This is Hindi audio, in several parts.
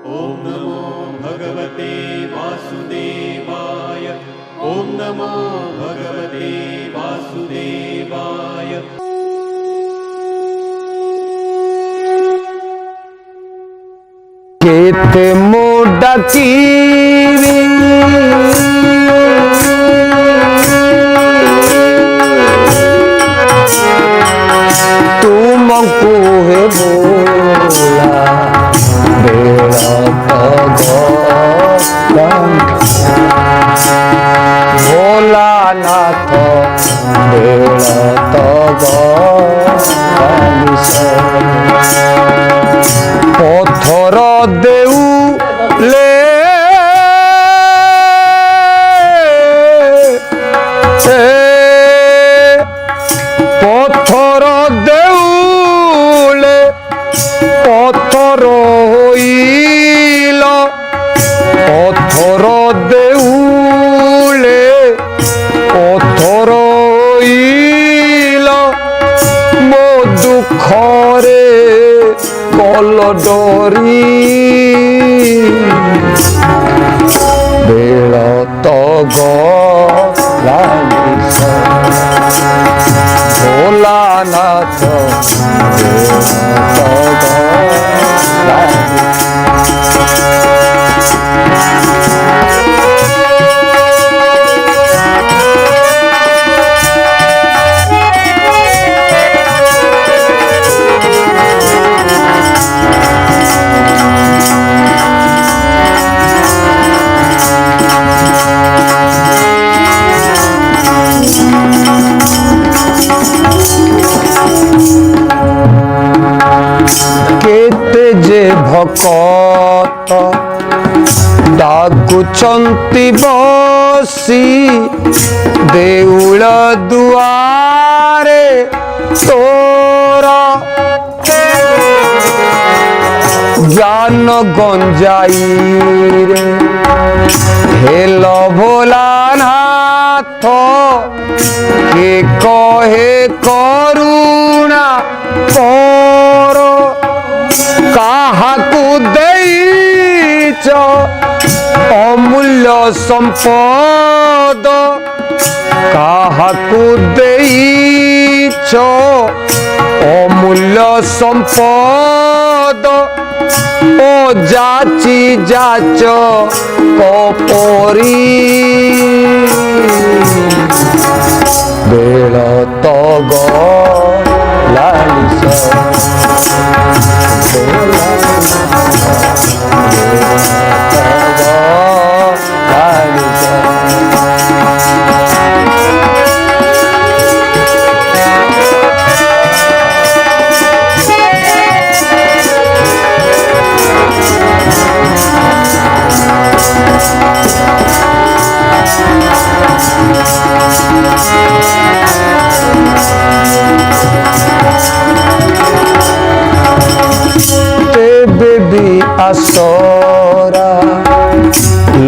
ओम नमो भगवते वासुदेवाय। ओम नमो भगवते वासुदेवाय। केते मोडकीरी तुमको हे बोला बेड़ा भोला नाथ बेड़ा पथर देउले पथर देउले पथर होइल पथर देउले पथर होइल मो दुखरे कल डरी बेड़ तग भोलानाथ केते जे भकत डाकुचंती बसी देउल दुआरे तोर ज्ञान गंजाई रे हेल भोलानाथ के कहे करुणा कर काहाकू देइच अमूल्य संपद काहाकू देइच अमूल्य संपद ओ जाची जाच कपरी बेड़ तग लालिस आसरा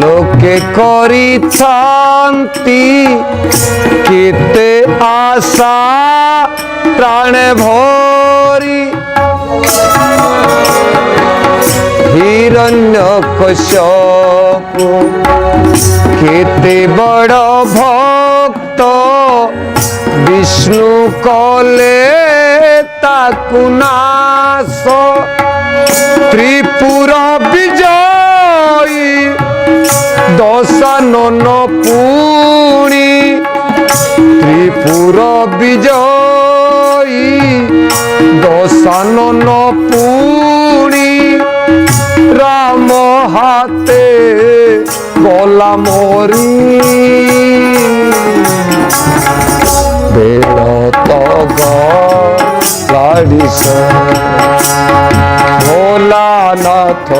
लोके करी थांती केते आशा प्राण भरी हिरण्यकश्यप केते बड़ भक्त विष्णु कले ताकु नाश त्रिपुर विजयी दशानन पुणी त्रिपुर विजयी दशानन पुणी राम हाथे गला मोरी बेड़ तग लाडिस भोलानाथ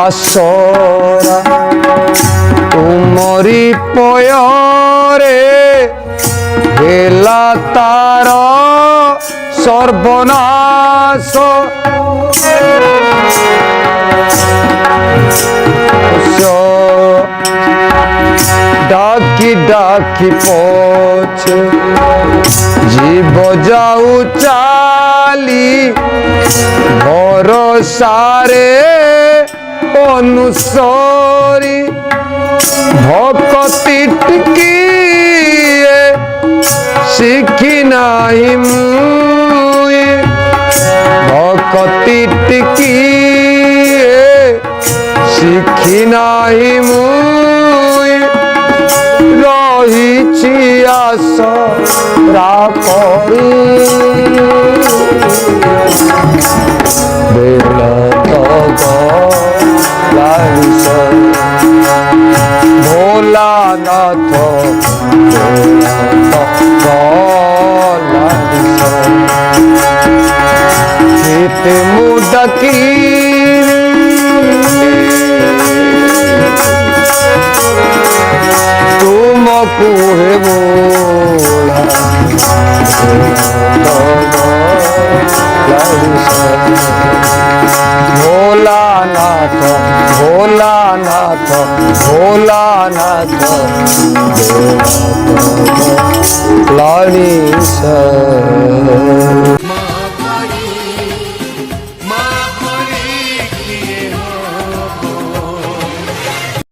আসরা তুমরি পয়রে হেলা তার সর্বনাশ ডাকি ডাকি পছে জীব যাও চালি ভরসারে অনুসরি ভকতি টিকিয়ে শিখি নাই মুই ভকতি টিকিয়ে শিখি নাই মুই রহিছি আশা করি বেলা ভোলানাথ চিতে মুডকি তুমকু হে ভোলা ভোলানাথ ভোলানাথ ভোলানাথ লাড়ি